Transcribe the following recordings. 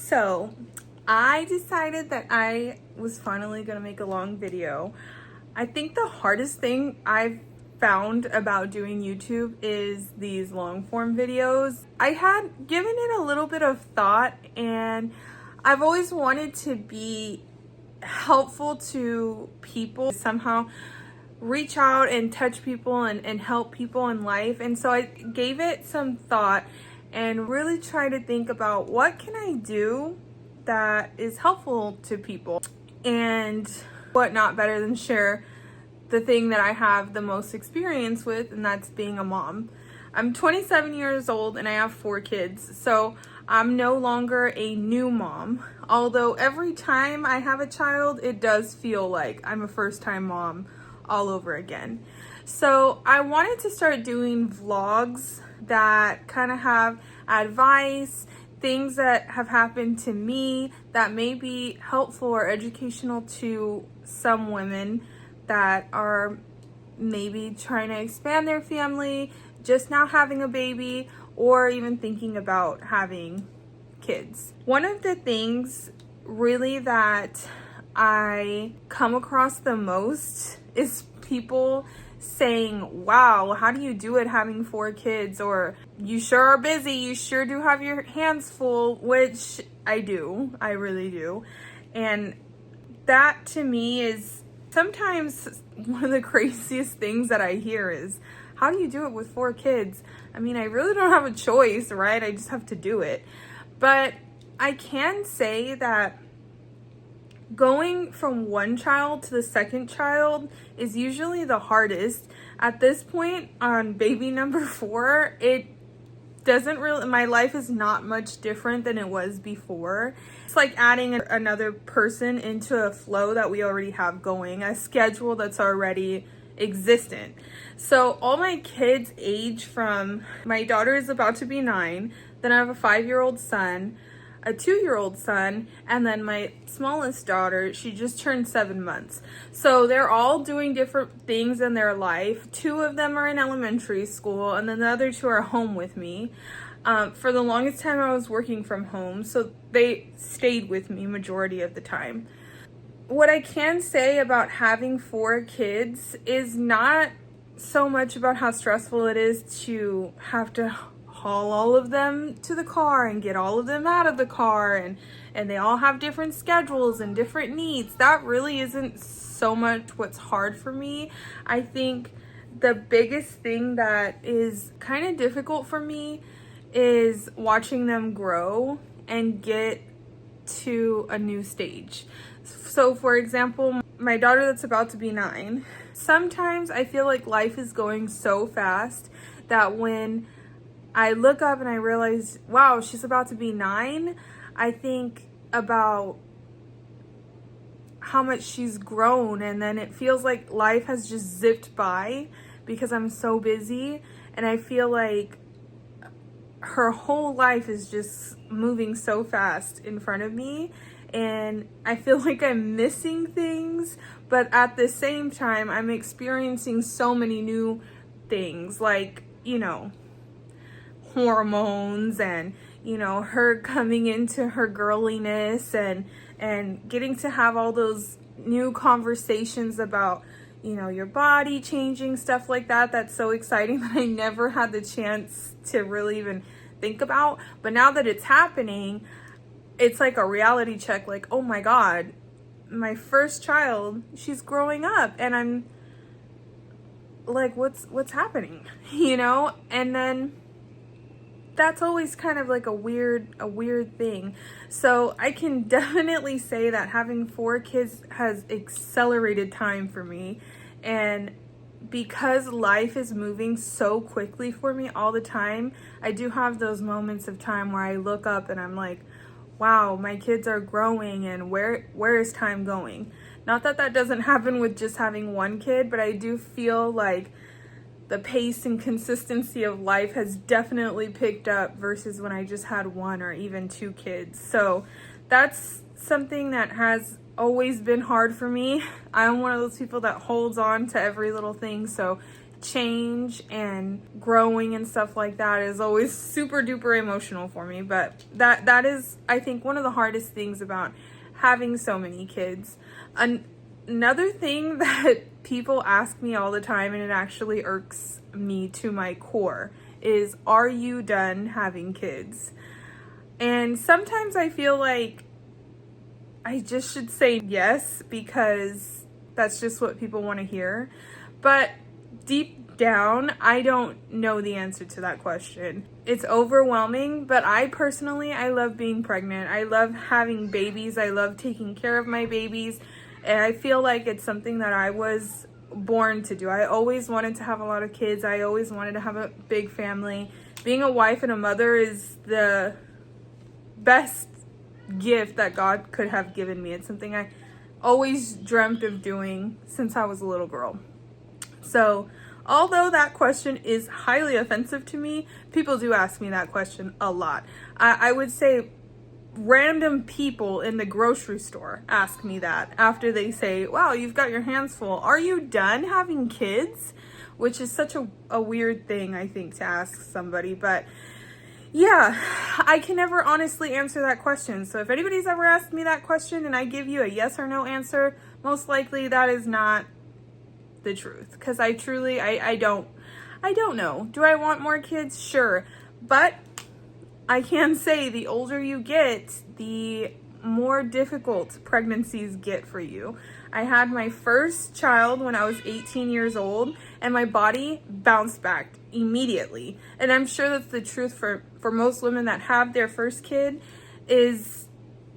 So I decided that I was finally gonna make a long video. I think the hardest thing I've found about doing YouTube is these long form videos. I had given it a little bit of thought, and I've always wanted to be helpful to people, somehow reach out and touch people and help people in life. And so I gave it some thought and really try to think about what can I do that is helpful to people, and what not better than share the thing that I have the most experience with, and that's being a mom. I'm 27 years old and I have 4 kids, so I'm no longer a new mom. Although every time I have a child, it does feel like I'm a first-time mom all over again. So I wanted to start doing vlogs that kind of have advice, things that have happened to me that may be helpful or educational to some women that are maybe trying to expand their family, just now having a baby, or even thinking about having kids. One of the things really that I come across the most is people saying, wow, how do you do it having 4 kids? Or you sure are busy, you sure do have your hands full, which I do, I really do. And that to me is sometimes one of the craziest things that I hear is, how do you do it with 4 kids? I mean, I really don't have a choice, right? I just have to do it. But I can say that going from one child to the second child is usually the hardest. At this point, on baby number 4, it doesn't really, my life is not much different than it was before. It's like adding another person into a flow that we already have going, a schedule that's already existent. So all my kids age from, my daughter is about to be 9, then I have a 5-year-old son, a 2-year-old son, and then my smallest daughter, she just turned 7 months. So they're all doing different things in their life. 2 of them are in elementary school, and then the other 2 are home with me. For the longest time I was working from home, so they stayed with me majority of the time. What I can say about having 4 kids is not so much about how stressful it is to have to haul all of them to the car and get all of them out of the car, and they all have different schedules and different needs. That really isn't so much what's hard for me. I think the biggest thing that is kind of difficult for me is watching them grow and get to a new stage. So for example, my daughter that's about to be 9, sometimes I feel like life is going so fast that when I look up and I realize, wow, she's about to be 9, I think about how much she's grown, and then it feels like life has just zipped by because I'm so busy, and I feel like her whole life is just moving so fast in front of me, and I feel like I'm missing things, but at the same time I'm experiencing so many new things, like, you know, hormones, and you know, her coming into her girliness, and getting to have all those new conversations about, you know, your body changing, stuff like that. That's so exciting that I never had the chance to really even think about. But now that it's happening, it's like a reality check, like, oh my God, my first child, she's growing up, and I'm like, what's happening, you know? And then that's always kind of like a weird thing. So I can definitely say that having 4 kids has accelerated time for me, and because life is moving so quickly for me all the time, I do have those moments of time where I look up and I'm like, wow, my kids are growing, and where is time going? Not that that doesn't happen with just having 1 kid, but I do feel like the pace and consistency of life has definitely picked up versus when I just had 1 or even 2 kids. So that's something that has always been hard for me. I'm one of those people that holds on to every little thing, so change and growing and stuff like that is always super duper emotional for me. But that is, I think, one of the hardest things about having so many kids. Another thing that people ask me all the time, and it actually irks me to my core, is, are you done having kids? And sometimes I feel like I just should say yes, because that's just what people want to hear. But deep down, I don't know the answer to that question. It's overwhelming, but I love being pregnant. I love having babies. I love taking care of my babies. And I feel like it's something that I was born to do. I always wanted to have a lot of kids. I always wanted to have a big family. Being a wife and a mother is the best gift that God could have given me. It's something I always dreamt of doing since I was a little girl. So, although that question is highly offensive to me, people do ask me that question a lot. I would say random people in the grocery store ask me that after they say, wow, you've got your hands full. Are you done having kids? Which is such a weird thing, I think, to ask somebody. But yeah, I can never honestly answer that question. So if anybody's ever asked me that question and I give you a yes or no answer, most likely that is not the truth. Because I don't know. Do I want more kids? Sure. But I can say the older you get, the more difficult pregnancies get for you. I had my first child when I was 18 years old, and my body bounced back immediately. And I'm sure that's the truth for most women that have their first kid, is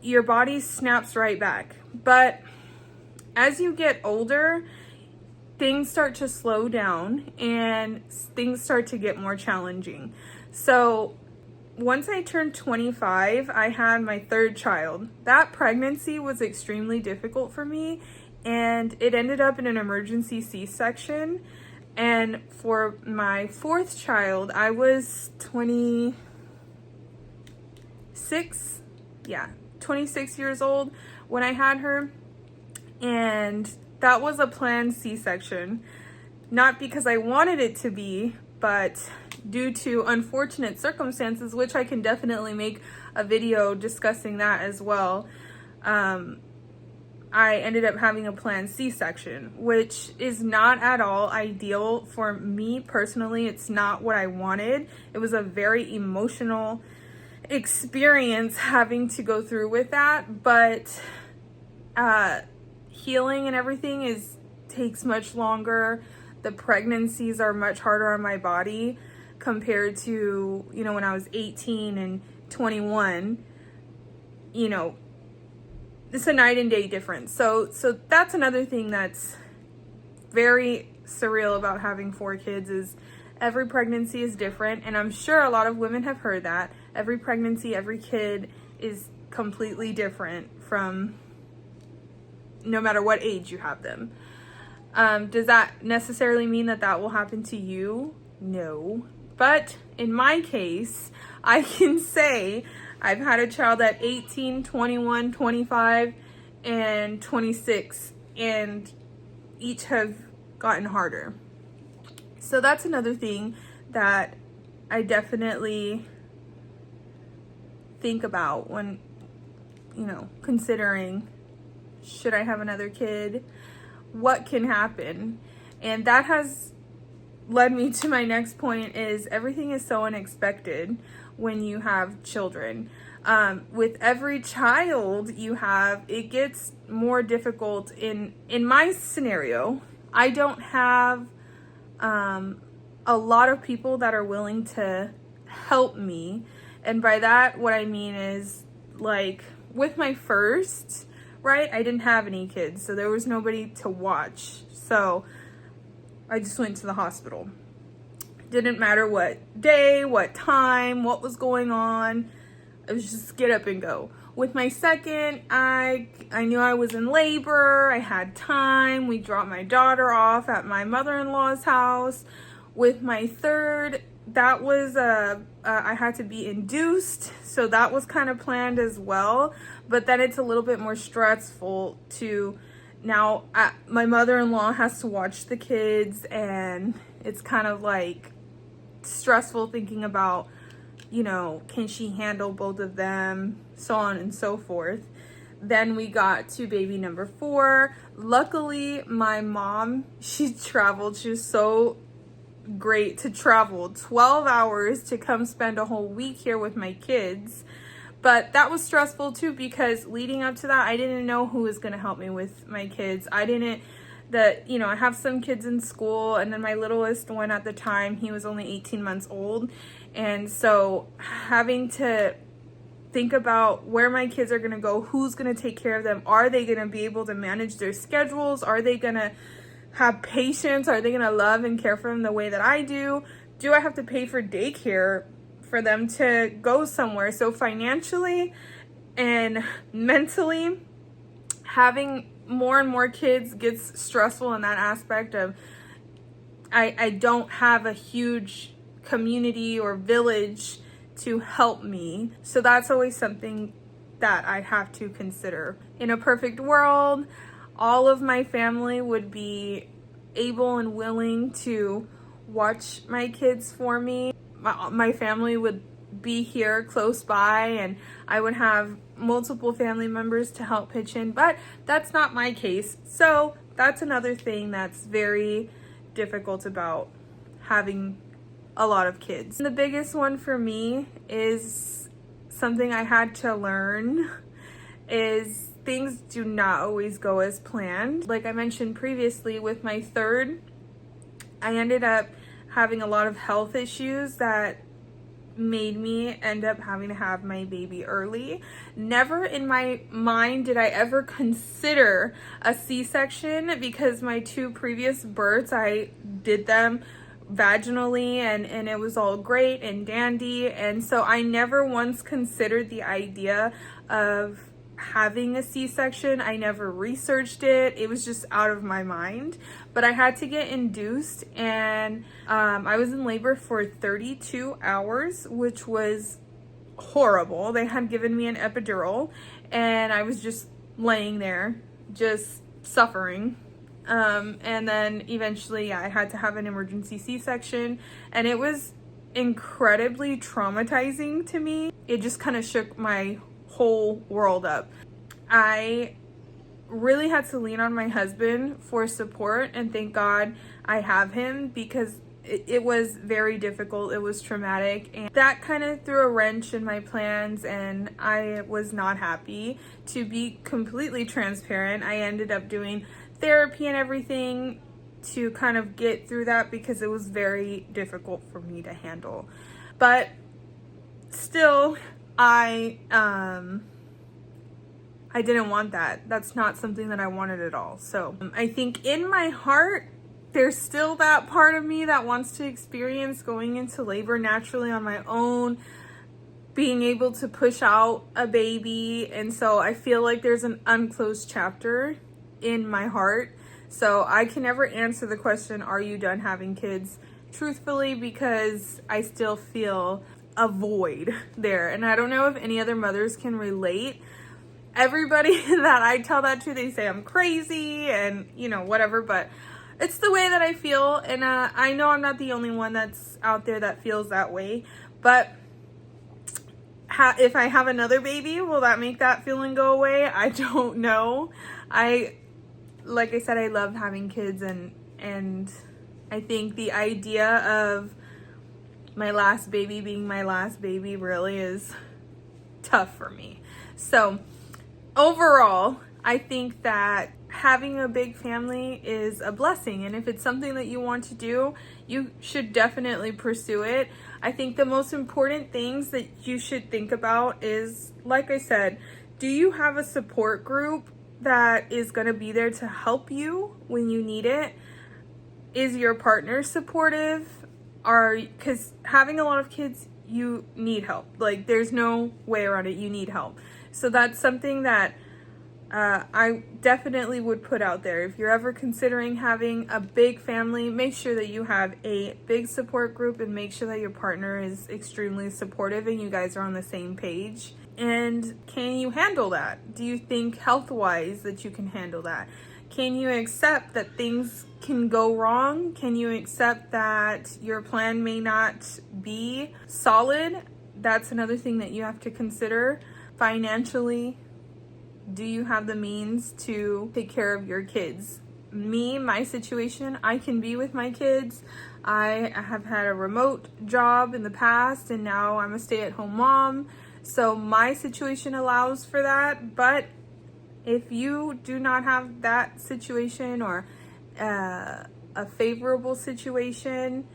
your body snaps right back. But as you get older, things start to slow down and things start to get more challenging. So once I turned 25, I had my third child. That pregnancy was extremely difficult for me, and it ended up in an emergency C-section. And for my fourth child, I was 26 years old when I had her. And that was a planned C-section. Not because I wanted it to be, but due to unfortunate circumstances, which I can definitely make a video discussing that as well. I ended up having a planned C-section, which is not at all ideal for me personally. It's not what I wanted. It was a very emotional experience having to go through with that, but healing and everything takes much longer. The pregnancies are much harder on my body compared to, when I was 18 and 21. It's a night and day difference. So that's another thing that's very surreal about having 4 kids, is every pregnancy is different. And I'm sure a lot of women have heard that. Every pregnancy, every kid is completely different from no matter what age you have them. Does that necessarily mean that will happen to you? No. But in my case, I can say I've had a child at 18, 21, 25, and 26, and each have gotten harder. So that's another thing that I definitely think about when, considering, should I have another kid? What can happen? And that has led me to my next point, is everything is so unexpected when you have children. With every child you have, it gets more difficult. In my scenario, I don't have a lot of people that are willing to help me. And by that, what I mean is, like, with my first, right, I didn't have any kids, so there was nobody to watch. So I just went to the hospital. Didn't matter what day, what time, what was going on. It was just get up and go. With my second, I knew I was in labor. I had time. We dropped my daughter off at my mother-in-law's house. With my third, that was I had to be induced, so that was kind of planned as well. But then it's a little bit more stressful to now my mother-in-law has to watch the kids, and it's kind of like stressful thinking about, you know, can she handle both of them, so on and so forth. Then we got to baby number 4. Luckily, my mom, she traveled. She was so great to travel 12 hours to come spend a whole week here with my kids. But that was stressful too, because leading up to that, I didn't know who was going to help me with my kids. I have some kids in school, and then my littlest one at the time, he was only 18 months old. And so having to think about where my kids are going to go, who's going to take care of them, are they going to be able to manage their schedules, are they going to have patience, are they going to love and care for them the way that I do I have to pay for daycare for them to go somewhere? So financially and mentally, having more and more kids gets stressful in that aspect of I don't have a huge community or village to help me. So that's always something that I have to consider. In a perfect world, all of my family would be able and willing to watch my kids for me. My family would be here close by, and I would have multiple family members to help pitch in, but that's not my case. So that's another thing that's very difficult about having a lot of kids. And the biggest one for me is something I had to learn is things do not always go as planned. Like I mentioned previously, with my third, I ended up having a lot of health issues that made me end up having to have my baby early. Never in my mind did I ever consider a C-section, because my 2 previous births, I did them vaginally and it was all great and dandy. And so I never once considered the idea of having a C-section. I never researched it. It was just out of my mind. But I had to get induced, and I was in labor for 32 hours, which was horrible. They had given me an epidural, and I was just laying there, just suffering. And then eventually, I had to have an emergency C-section, and it was incredibly traumatizing to me. It just kind of shook my whole world up. I really had to lean on my husband for support, and thank God I have him, because it was very difficult. It was traumatic, and that kind of threw a wrench in my plans, and I was not happy. To be completely transparent, I ended up doing therapy and everything to kind of get through that, because it was very difficult for me to handle. But still, I didn't want that. That's not something that I wanted at all. So I think in my heart, there's still that part of me that wants to experience going into labor naturally on my own, being able to push out a baby. And so I feel like there's an unclosed chapter in my heart. So I can never answer the question, are you done having kids, truthfully, because I still feel a void there. And I don't know if any other mothers can relate. Everybody that I tell that to, they say I'm crazy and, whatever, but it's the way that I feel. And I know I'm not the only one that's out there that feels that way. But if I have another baby, will that make that feeling go away? I don't know. Like I said, I love having kids, and I think the idea of my last baby being my last baby really is tough for me. So overall, I think that having a big family is a blessing, and if it's something that you want to do, you should definitely pursue it. I think the most important things that you should think about is, like I said, do you have a support group that is going to be there to help you when you need it? Is your partner supportive? Because having a lot of kids, you need help. Like, there's no way around it. You need help. So that's something that I definitely would put out there. If you're ever considering having a big family, make sure that you have a big support group, and make sure that your partner is extremely supportive and you guys are on the same page. And can you handle that? Do you think health-wise that you can handle that? Can you accept that things can go wrong? Can you accept that your plan may not be solid? That's another thing that you have to consider. Financially, do you have the means to take care of your kids? My situation, I can be with my kids. I have had a remote job in the past, and now I'm a stay-at-home mom. So my situation allows for that. But if you do not have that situation, or a favorable situation,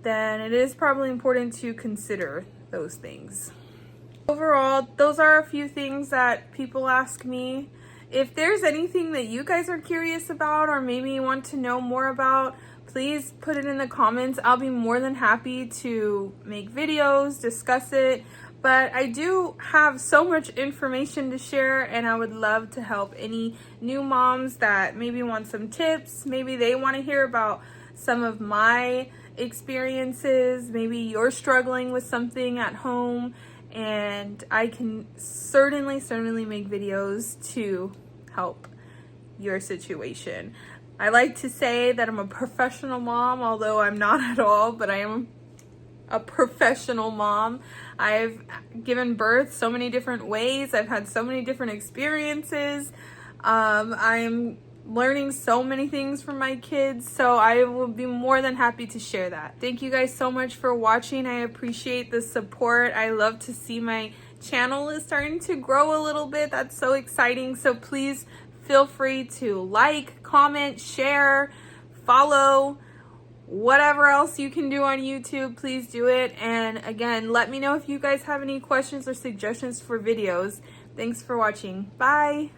then it is probably important to consider those things. Overall, those are a few things that people ask me. If there's anything that you guys are curious about or maybe want to know more about, please put it in the comments. I'll be more than happy to make videos, discuss it. But I do have so much information to share, and I would love to help any new moms that maybe want some tips. Maybe they want to hear about some of my experiences. Maybe you're struggling with something at home, and I can certainly make videos to help your situation. I like to say that I'm a professional mom, although I'm not at all, but I am a professional mom. I've given birth so many different ways. I've had so many different experiences. I'm learning so many things from my kids, so I will be more than happy to share that. Thank you guys so much for watching. I appreciate the support. I love to see my channel is starting to grow a little bit. That's so exciting. So please feel free to like, comment, share, follow, whatever else you can do on YouTube, please do it. And again, let me know if you guys have any questions or suggestions for videos. Thanks for watching. Bye.